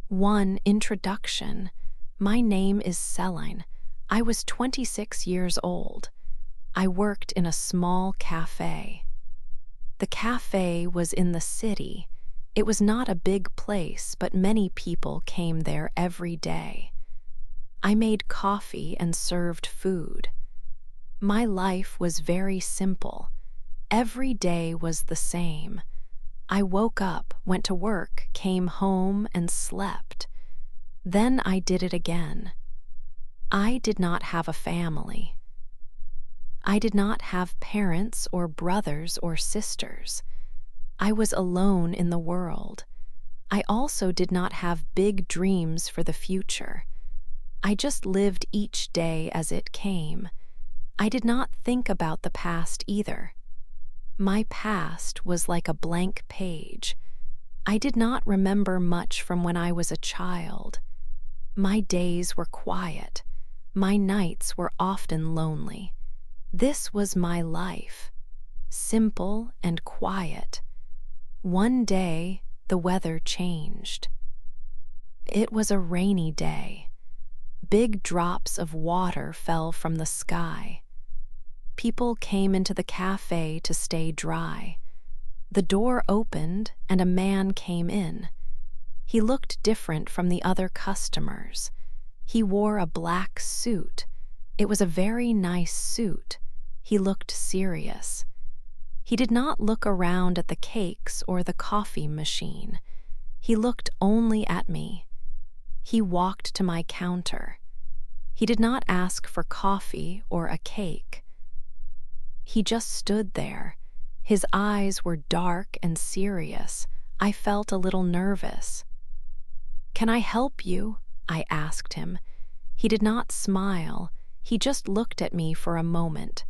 1. Introduction. My name is Celine. I was 26 years old. I worked in a small cafe. The cafe was in the city. It was not a big place, but many people came there every day. I made coffee and served food. My life was very simple. Every day was the same. I woke up, went to work, came home, and slept. Then I did it again. I did not have a family. I did not have parents or brothers or sisters. I was alone in the world. I also did not have big dreams for the future. I just lived each day as it came. I did not think about the past either. My past was like a blank page. I did not remember much from when I was a child. My days were quiet. My nights were often lonely. This was my life, simple and quiet. One day, the weather changed. It was a rainy day. Big drops of water fell from the sky. People came into the cafe to stay dry. The door opened and a man came in. He looked different from the other customers. He wore a black suit. It was a very nice suit. He looked serious. He did not look around at the cakes or the coffee machine. He looked only at me. He walked to my counter. He did not ask for coffee or a cake. He just stood there. His eyes were dark and serious. I felt a little nervous. "Can I help you?" I asked him. He did not smile. He just looked at me for a moment.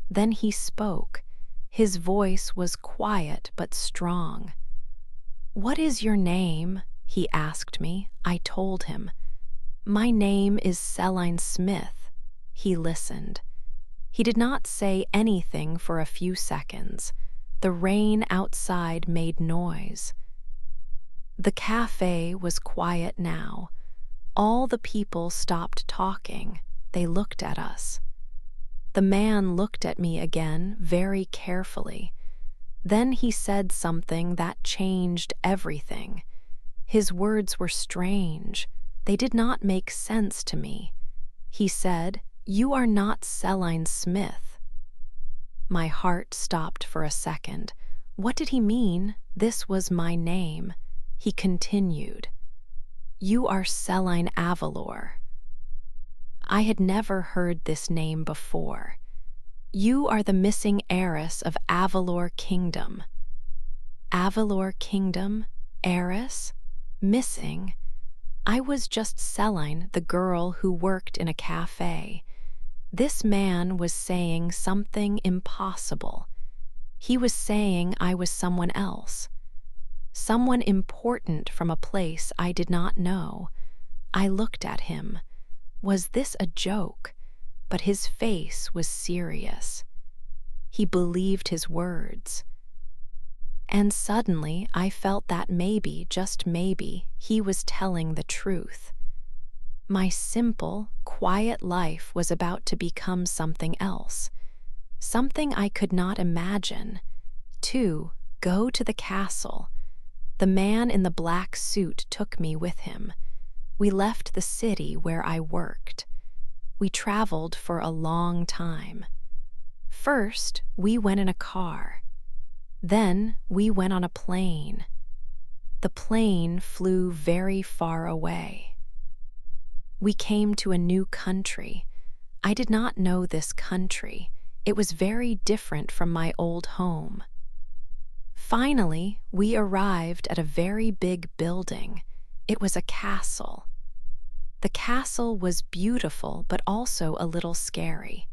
Then he spoke. His voice was quiet but strong. "What is your name?" he asked me. I told him. "My name is Celine Smith." He listened. He did not say anything for a few seconds. The rain outside made noise. The cafe was quiet now. All the people stopped talking. They looked at us. The man looked at me again very carefully. Then he said something that changed everything. His words were strange. They did not make sense to me. He said, "You are not Celine Smith." My heart stopped for a second. What did he mean? This was my name. He continued, "You are Celine Avalor." I had never heard this name before. "You are the missing heiress of Avalor Kingdom." Avalor Kingdom? Heiress? Missing? I was just Celine, the girl who worked in a cafe. This man was saying something impossible. He was saying I was someone else. Someone important from a place I did not know. I looked at him. Was this a joke? But his face was serious. He believed his words. And suddenly I felt that maybe, just maybe, he was telling the truth. My simple, quiet life was about to become something else. Something I could not imagine. 2. Go to the castle. The man in the black suit took me with him. We left the city where I worked. We traveled for a long time. First, we went in a car. Then, we went on a plane. The plane flew very far away. We came to a new country. I did not know this country. It was very different from my old home. Finally, we arrived at a very big building. It was a castle. The castle was beautiful but also a little scary.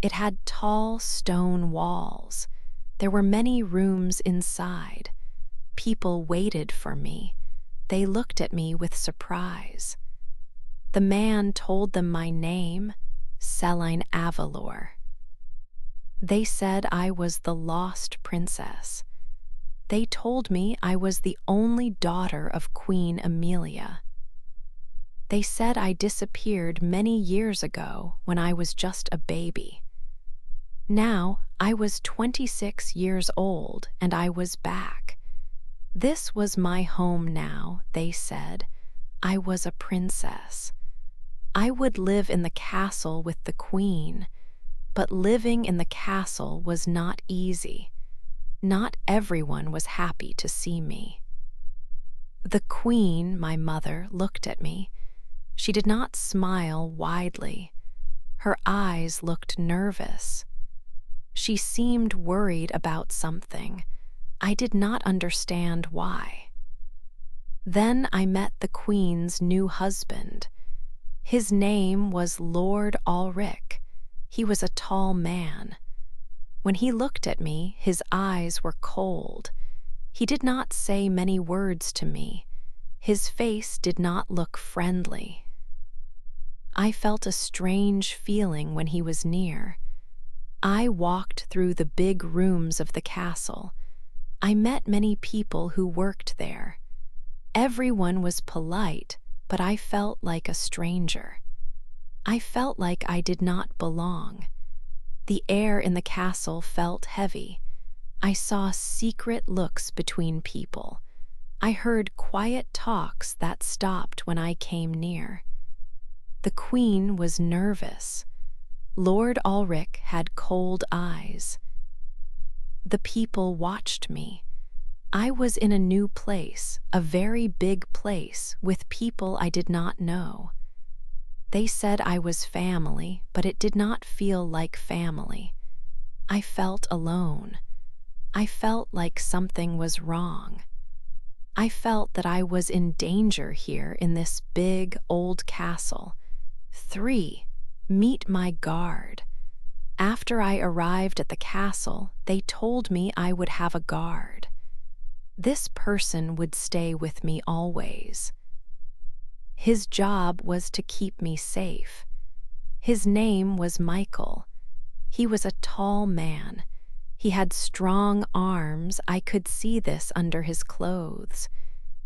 It had tall stone walls. There were many rooms inside. People waited for me. They looked at me with surprise. The man told them my name, Celine Avalor. They said I was the lost princess. They told me I was the only daughter of Queen Amelia. They said I disappeared many years ago when I was just a baby. Now I was 26 years old and I was back. This was my home now, they said. I was a princess. I would live in the castle with the queen, but living in the castle was not easy. Not everyone was happy to see me. The queen, my mother, looked at me. She did not smile widely. Her eyes looked nervous. She seemed worried about something. I did not understand why. Then I met the queen's new husband. His name was Lord Ulrich. He was a tall man. When he looked at me, his eyes were cold. He did not say many words to me. His face did not look friendly. I felt a strange feeling when he was near. I walked through the big rooms of the castle. I met many people who worked there. Everyone was polite, but I felt like a stranger. I felt like I did not belong. The air in the castle felt heavy. I saw secret looks between people. I heard quiet talks that stopped when I came near. The queen was nervous. Lord Ulrich had cold eyes. The people watched me. I was in a new place, a very big place, with people I did not know. They said I was family, but it did not feel like family. I felt alone. I felt like something was wrong. I felt that I was in danger here in this big, old castle. 3. Meet my guard. After I arrived at the castle, they told me I would have a guard. This person would stay with me always. His job was to keep me safe. His name was Michael. He was a tall man. He had strong arms. I could see this under his clothes.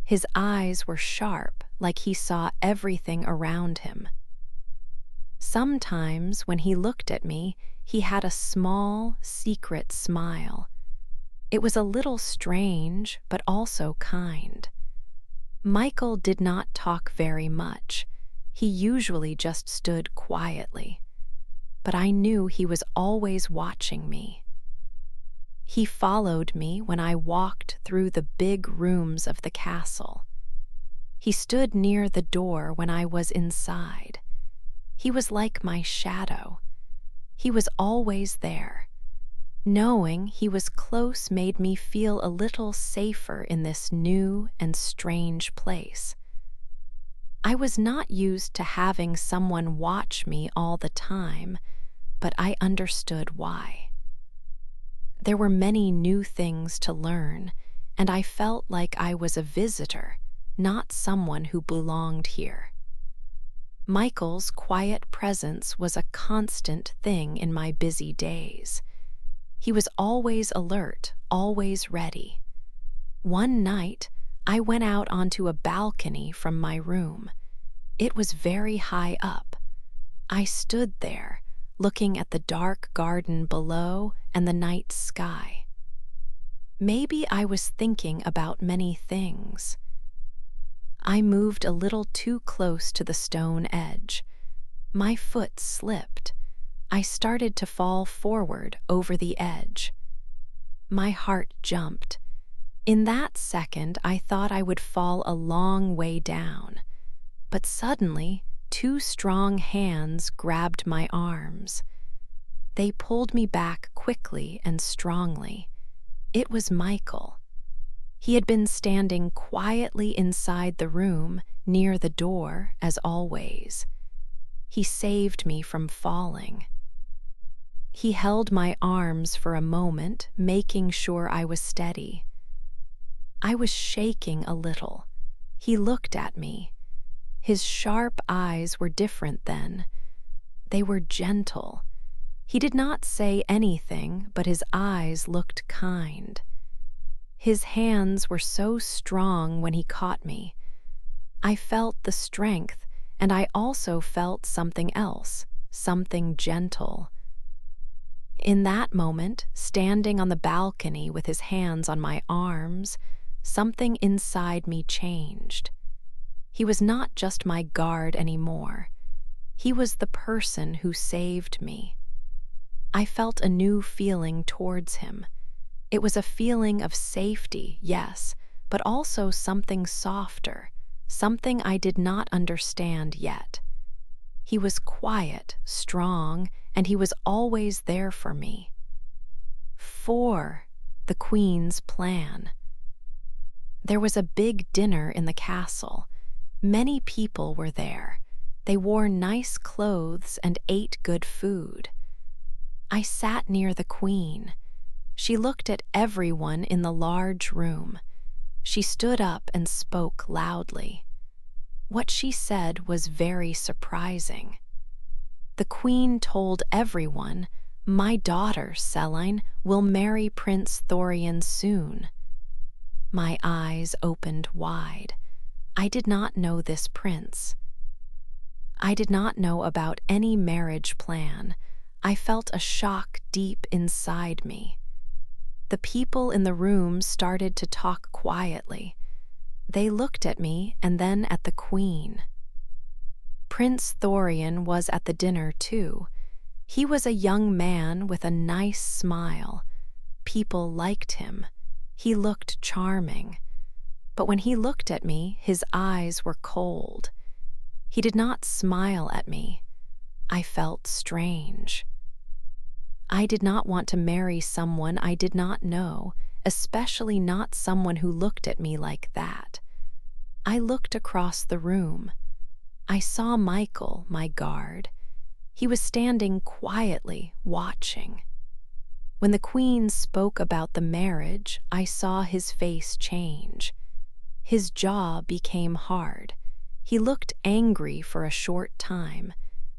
His eyes were sharp, like he saw everything around him. Sometimes when he looked at me, he had a small, secret smile. It was a little strange, but also kind. Michael did not talk very much. He usually just stood quietly. But I knew he was always watching me. He followed me when I walked through the big rooms of the castle. He stood near the door when I was inside. He was like my shadow. He was always there. Knowing he was close made me feel a little safer in this new and strange place. I was not used to having someone watch me all the time, but I understood why. There were many new things to learn, and I felt like I was a visitor, not someone who belonged here. Michael's quiet presence was a constant thing in my busy days. He was always alert, always ready. One night, I went out onto a balcony from my room. It was very high up. I stood there, looking at the dark garden below and the night sky. Maybe I was thinking about many things. I moved a little too close to the stone edge. My foot slipped. I started to fall forward over the edge. My heart jumped. In that second, I thought I would fall a long way down. But suddenly, 2 strong hands grabbed my arms. They pulled me back quickly and strongly. It was Michael. He had been standing quietly inside the room, near the door, as always. He saved me from falling. He held my arms for a moment, making sure I was steady. I was shaking a little. He looked at me. His sharp eyes were different then. They were gentle. He did not say anything, but his eyes looked kind. His hands were so strong when he caught me. I felt the strength, and I also felt something else, something gentle. In that moment, standing on the balcony with his hands on my arms, something inside me changed. He was not just my guard anymore. He was the person who saved me. I felt a new feeling towards him. It was a feeling of safety, yes, but also something softer, something I did not understand yet. He was quiet, strong, and he was always there for me. 4. The Queen's plan. There was a big dinner in the castle. Many people were there. They wore nice clothes and ate good food. I sat near the Queen. She looked at everyone in the large room. She stood up and spoke loudly. What she said was very surprising. The Queen told everyone, "My daughter, Selene, will marry Prince Thorian soon." My eyes opened wide. I did not know this prince. I did not know about any marriage plan. I felt a shock deep inside me. The people in the room started to talk quietly. They looked at me and then at the Queen. Prince Thorian was at the dinner too. He was a young man with a nice smile. People liked him. He looked charming. But when he looked at me, his eyes were cold. He did not smile at me. I felt strange. I did not want to marry someone I did not know, especially not someone who looked at me like that. I looked across the room. I saw Michael, my guard. He was standing quietly, watching. When the Queen spoke about the marriage, I saw his face change. His jaw became hard. He looked angry for a short time.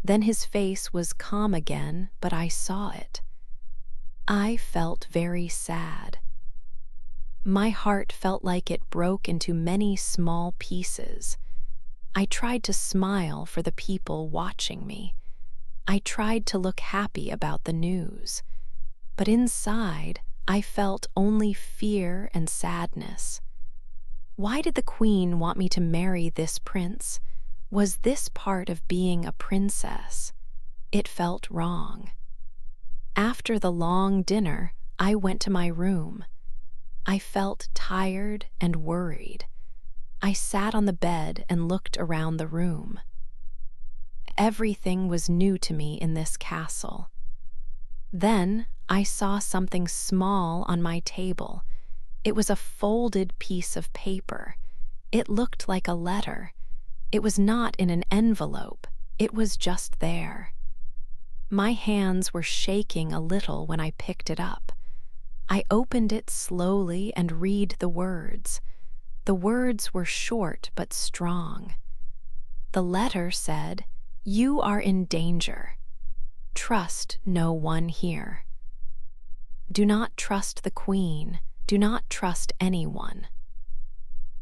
Then his face was calm again, but I saw it. I felt very sad. My heart felt like it broke into many small pieces. I tried to smile for the people watching me. I tried to look happy about the news. But inside, I felt only fear and sadness. Why did the Queen want me to marry this prince? Was this part of being a princess? It felt wrong. After the long dinner, I went to my room. I felt tired and worried. I sat on the bed and looked around the room. Everything was new to me in this castle. Then I saw something small on my table. It was a folded piece of paper. It looked like a letter. It was not in an envelope. It was just there. My hands were shaking a little when I picked it up. I opened it slowly and read the words. The words were short but strong. The letter said, "You are in danger. Trust no one here. Do not trust the Queen. Do not trust anyone."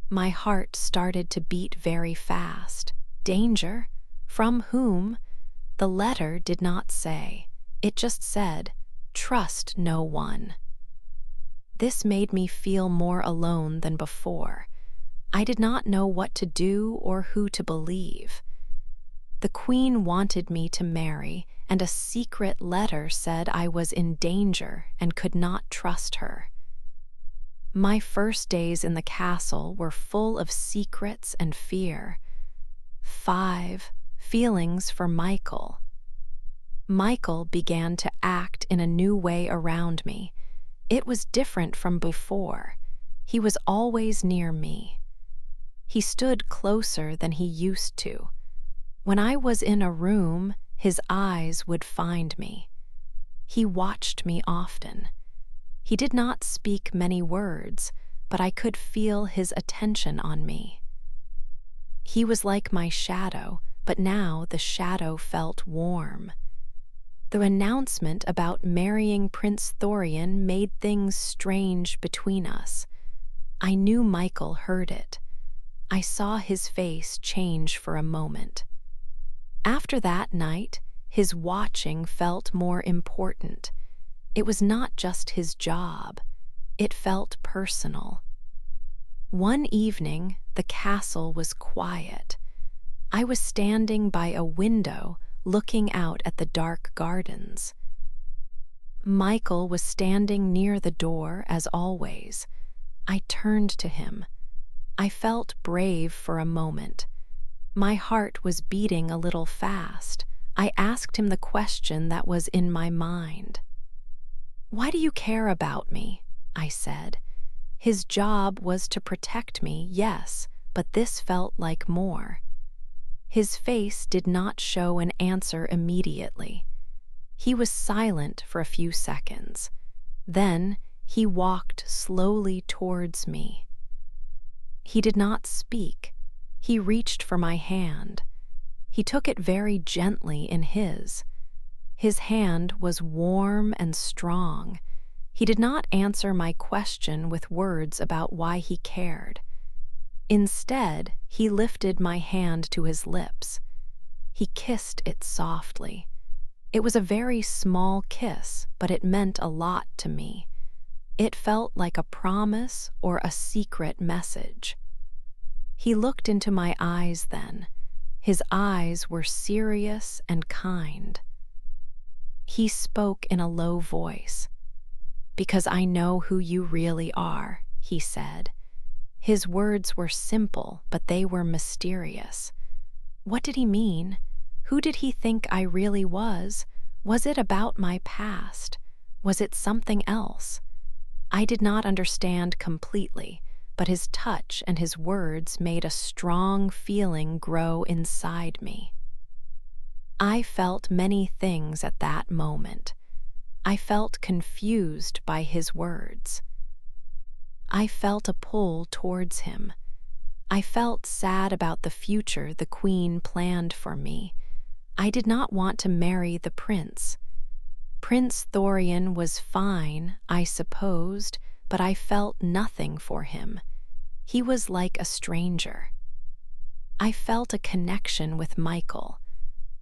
My heart started to beat very fast. Danger? From whom? The letter did not say. It just said, "Trust no one." This made me feel more alone than before. I did not know what to do or who to believe. The Queen wanted me to marry, and a secret letter said I was in danger and could not trust her. My first days in the castle were full of secrets and fear. 5. Feelings for Michael. Michael began to act in a new way around me. It was different from before. He was always near me. He stood closer than he used to. When I was in a room, his eyes would find me. He watched me often. He did not speak many words, but I could feel his attention on me. He was like my shadow, but now the shadow felt warm. The announcement about marrying Prince Thorian made things strange between us. I knew Michael heard it. I saw his face change for a moment. After that night, his watching felt more important. It was not just his job. It felt personal. One evening, the castle was quiet. I was standing by a window looking out at the dark gardens. Michael was standing near the door as always. I turned to him. I felt brave for a moment. My heart was beating a little fast. I asked him the question that was in my mind. "Why do you care about me?" I said. His job was to protect me, yes, but this felt like more. His face did not show an answer immediately. He was silent for a few seconds. Then he walked slowly towards me. He did not speak. He reached for my hand. He took it very gently in his. His hand was warm and strong. He did not answer my question with words about why he cared. Instead, he lifted my hand to his lips. He kissed it softly. It was a very small kiss, but it meant a lot to me. It felt like a promise or a secret message. He looked into my eyes then. His eyes were serious and kind. He spoke in a low voice. "Because I know who you really are," he said. His words were simple, but they were mysterious. What did he mean? Who did he think I really was? Was it about my past? Was it something else? I did not understand completely, but his touch and his words made a strong feeling grow inside me. I felt many things at that moment. I felt confused by his words. I felt a pull towards him. I felt sad about the future the queen planned for me. I did not want to marry the prince. Prince Thorian was fine, I supposed, but I felt nothing for him. He was like a stranger. I felt a connection with Michael.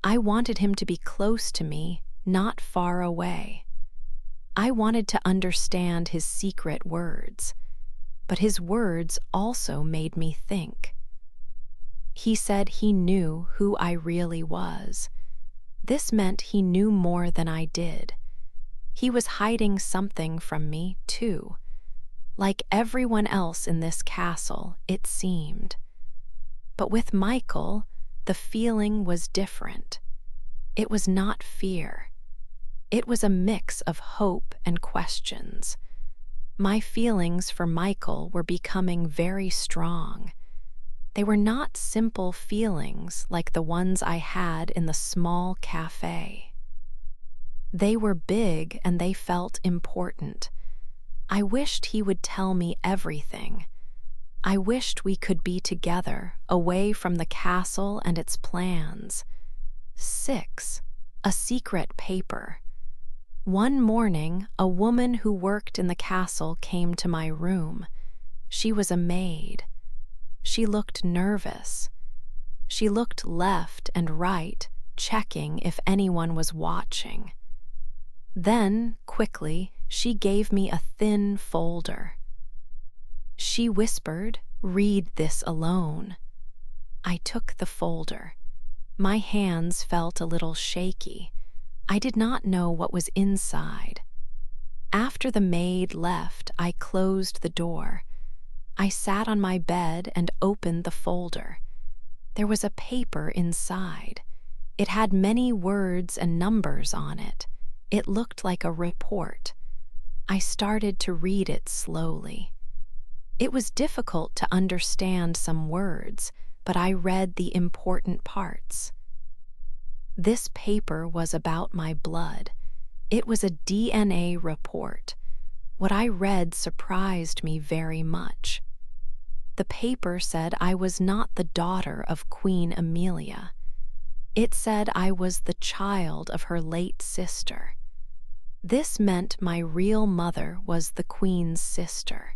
I wanted him to be close to me, not far away. I wanted to understand his secret words, but his words also made me think. He said he knew who I really was. This meant he knew more than I did. He was hiding something from me, too. Like everyone else in this castle, it seemed. But with Michael, the feeling was different. It was not fear. It was a mix of hope and questions. My feelings for Michael were becoming very strong. They were not simple feelings like the ones I had in the small cafe. They were big and they felt important. I wished he would tell me everything. I wished we could be together, away from the castle and its plans. 6. A secret paper. One morning, a woman who worked in the castle came to my room. She was a maid. She looked nervous. She looked left and right, checking if anyone was watching. Then, quickly, she gave me a thin folder. She whispered, "Read this alone." I took the folder. My hands felt a little shaky. I did not know what was inside. After the maid left, I closed the door. I sat on my bed and opened the folder. There was a paper inside. It had many words and numbers on it. It looked like a report. I started to read it slowly. It was difficult to understand some words, but I read the important parts. This paper was about my blood. It was a DNA report. What I read surprised me very much. The paper said I was not the daughter of Queen Amelia. It said I was the child of her late sister. This meant my real mother was the Queen's sister.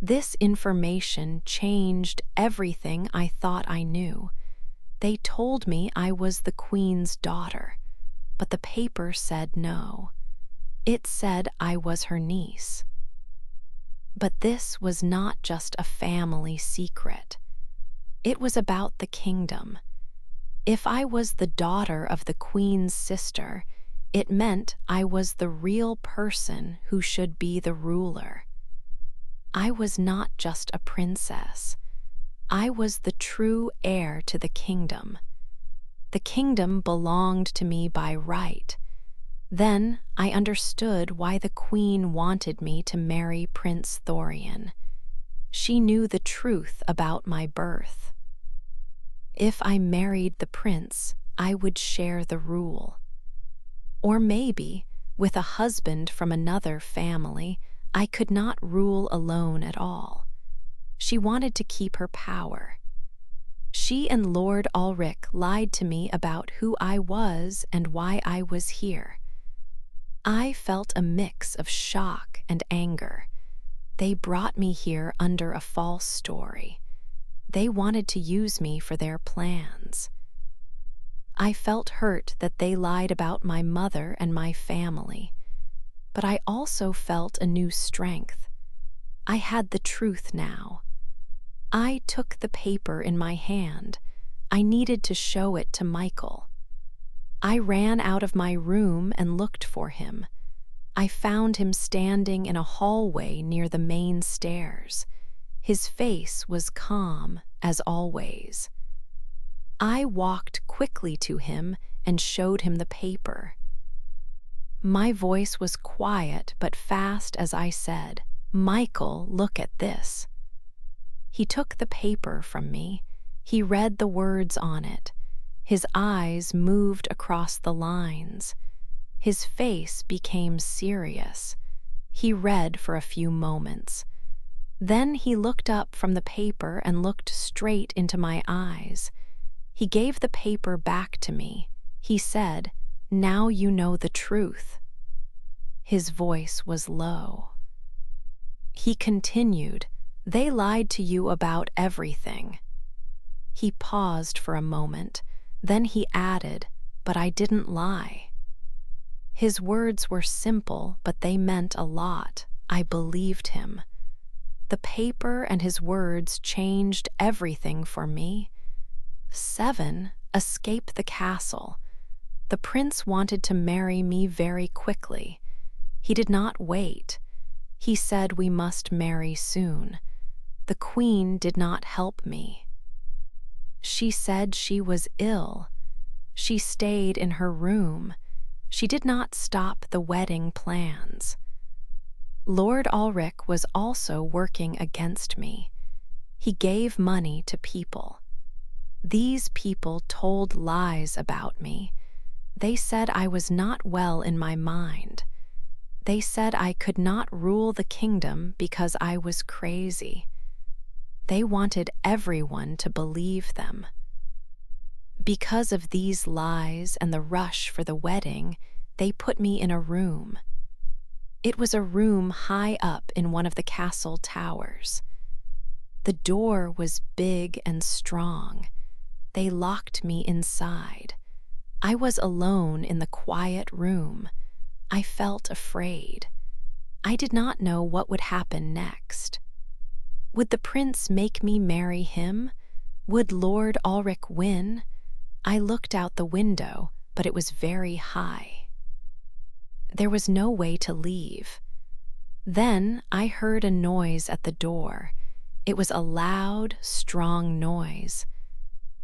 This information changed everything I thought I knew. They told me I was the Queen's daughter, but the paper said no. It said I was her niece. But this was not just a family secret. It was about the kingdom. If I was the daughter of the Queen's sister, it meant I was the real person who should be the ruler. I was not just a princess. I was the true heir to the kingdom. The kingdom belonged to me by right. Then I understood why the Queen wanted me to marry Prince Thorian. She knew the truth about my birth. If I married the prince, I would share the rule. Or maybe, with a husband from another family, I could not rule alone at all. She wanted to keep her power. She and Lord Ulrich lied to me about who I was and why I was here. I felt a mix of shock and anger. They brought me here under a false story. They wanted to use me for their plans. I felt hurt that they lied about my mother and my family, but I also felt a new strength. I had the truth now. I took the paper in my hand. I needed to show it to Michael. I ran out of my room and looked for him. I found him standing in a hallway near the main stairs. His face was calm, as always. I walked quickly to him and showed him the paper. My voice was quiet but fast as I said, "Michael, look at this." He took the paper from me. He read the words on it. His eyes moved across the lines. His face became serious. He read for a few moments. Then he looked up from the paper and looked straight into my eyes. He gave the paper back to me. He said, "Now you know the truth." His voice was low. He continued, "They lied to you about everything." He paused for a moment. Then he added, "But I didn't lie." His words were simple, but they meant a lot. I believed him. The paper and his words changed everything for me. 7. Escape the castle. The prince wanted to marry me very quickly. He did not wait. He said we must marry soon. The queen did not help me. She said she was ill. She stayed in her room. She did not stop the wedding plans. Lord Ulrich was also working against me. He gave money to people. These people told lies about me. They said I was not well in my mind. They said I could not rule the kingdom because I was crazy. They wanted everyone to believe them. Because of these lies and the rush for the wedding, they put me in a room. It was a room high up in one of the castle towers. The door was big and strong. They locked me inside. I was alone in the quiet room. I felt afraid. I did not know what would happen next. Would the prince make me marry him? Would Lord Ulrich win? I looked out the window, but it was very high. There was no way to leave. Then I heard a noise at the door. It was a loud, strong noise.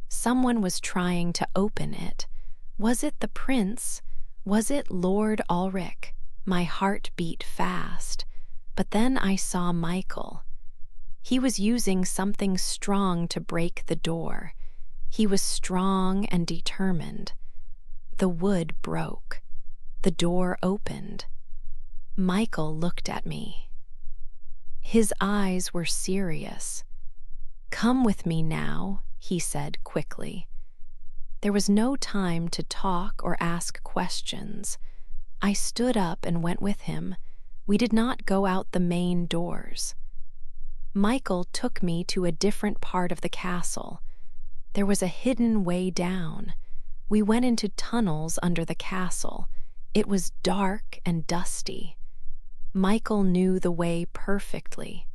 Someone was trying to open it. Was it the prince? Was it Lord Ulrich? My heart beat fast. But then I saw Michael. He was using something strong to break the door. He was strong and determined. The wood broke. The door opened. Michael looked at me. His eyes were serious. "Come with me now," he said quickly. There was no time to talk or ask questions. I stood up and went with him. We did not go out the main doors. Michael took me to a different part of the castle. There was a hidden way down. We went into tunnels under the castle. It was dark and dusty. Michael knew the way perfectly.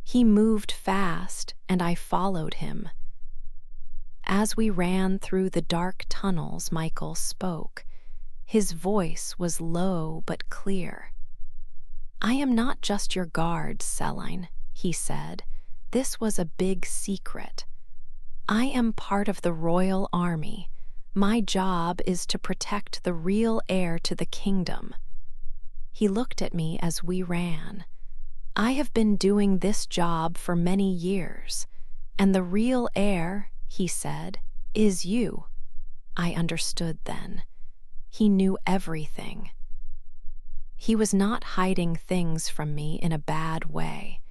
He moved fast, and I followed him. As we ran through the dark tunnels, Michael spoke. His voice was low but clear. "I am not just your guard, Selene," he said. "This was a big secret. I am part of the royal army. My job is to protect the real heir to the kingdom." He looked at me as we ran. "I have been doing this job for many years, and the real heir," he said, "is you." I understood then. He knew everything. He was not hiding things from me in a bad way.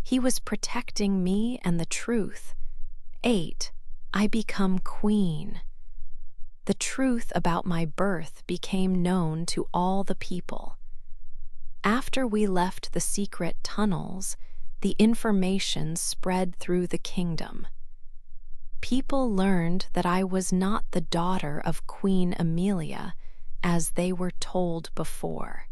He was protecting me and the truth. 8. I become queen. The truth about my birth became known to all the people. After we left the secret tunnels, the information spread through the kingdom. People learned that I was not the daughter of Queen Amelia, as they were told before.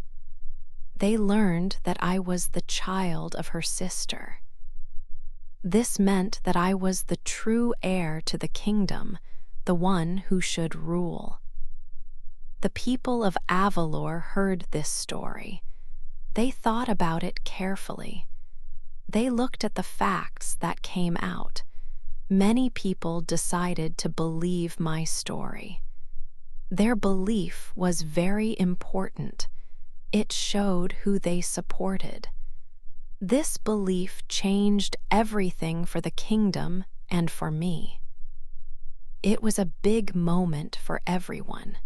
They learned that I was the child of her sister. This meant that I was the true heir to the kingdom, the one who should rule. The people of Avalor heard this story. They thought about it carefully. They looked at the facts that came out. Many people decided to believe my story. Their belief was very important. It showed who they supported. This belief changed everything for the kingdom and for me. It was a big moment for everyone.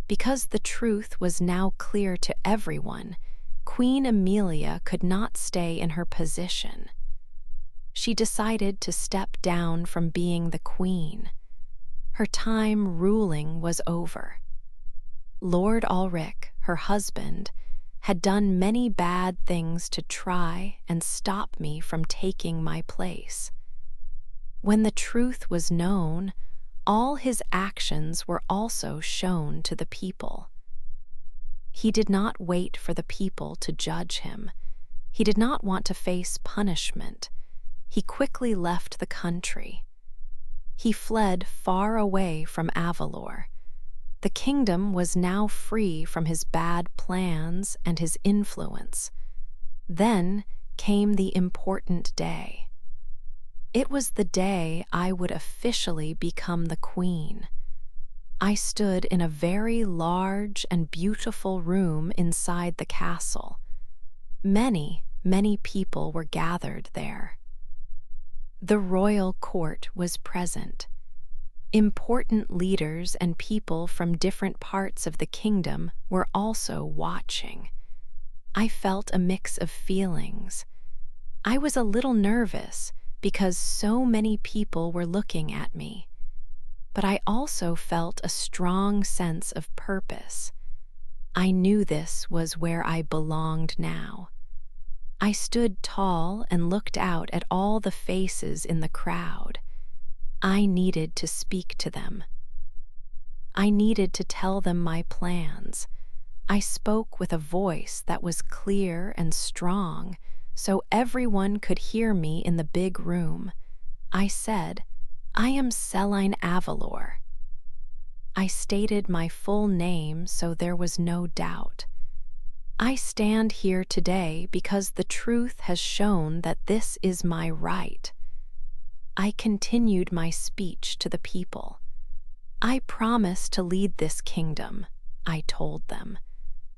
Because the truth was now clear to everyone, Queen Amelia could not stay in her position. She decided to step down from being the queen. Her time ruling was over. Lord Ulrich, her husband, had done many bad things to try and stop me from taking my place. When the truth was known, all his actions were also shown to the people. He did not wait for the people to judge him. He did not want to face punishment. He quickly left the country. He fled far away from Avalor. The kingdom was now free from his bad plans and his influence. Then came the important day. It was the day I would officially become the queen. I stood in a very large and beautiful room inside the castle. Many, many people were gathered there. The royal court was present. Important leaders and people from different parts of the kingdom were also watching. I felt a mix of feelings. I was a little nervous because so many people were looking at me. But I also felt a strong sense of purpose. I knew this was where I belonged now. I stood tall and looked out at all the faces in the crowd. I needed to speak to them. I needed to tell them my plans. I spoke with a voice that was clear and strong, so everyone could hear me in the big room. I said, "I am Selene Avalor." I stated my full name so there was no doubt. I stand here today because the truth has shown that this is my right. I continued my speech to the people. "I promise to lead this kingdom," I told them.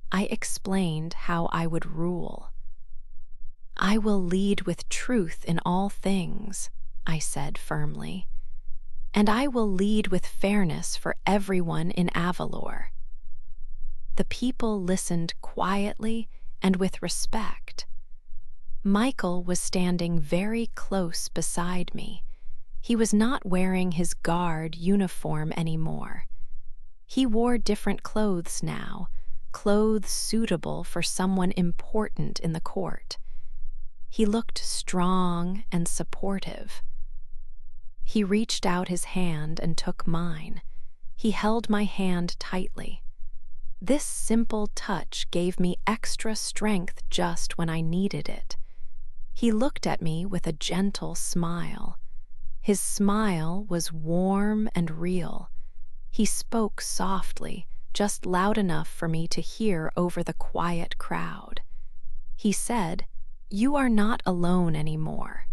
I explained how I would rule. "I will lead with truth in all things," I said firmly. "And I will lead with fairness for everyone in Avalor." The people listened quietly and with respect. Michael was standing very close beside me. He was not wearing his guard uniform anymore. He wore different clothes now, clothes suitable for someone important in the court. He looked strong and supportive. He reached out his hand and took mine. He held my hand tightly. This simple touch gave me extra strength just when I needed it. He looked at me with a gentle smile. His smile was warm and real. He spoke softly, just loud enough for me to hear over the quiet crowd. He said, "You are not alone anymore."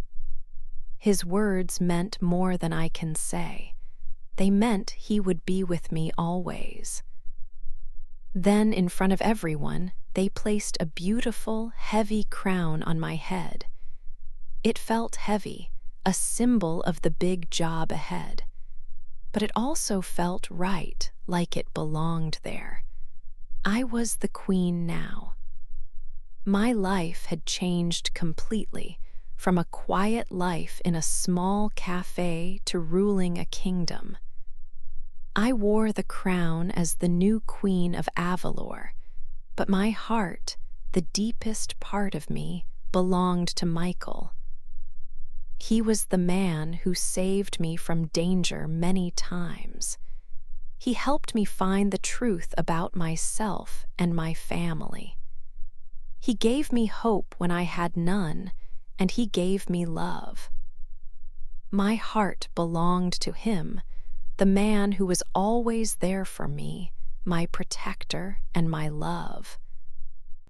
His words meant more than I can say. They meant he would be with me always. Then, in front of everyone, they placed a beautiful, heavy crown on my head. It felt heavy, a symbol of the big job ahead. But it also felt right, like it belonged there. I was the queen now. My life had changed completely, from a quiet life in a small cafe to ruling a kingdom. I wore the crown as the new queen of Avalor, but my heart, the deepest part of me, belonged to Michael. He was the man who saved me from danger many times. He helped me find the truth about myself and my family. He gave me hope when I had none, and he gave me love. My heart belonged to him, the man who was always there for me, my protector and my love.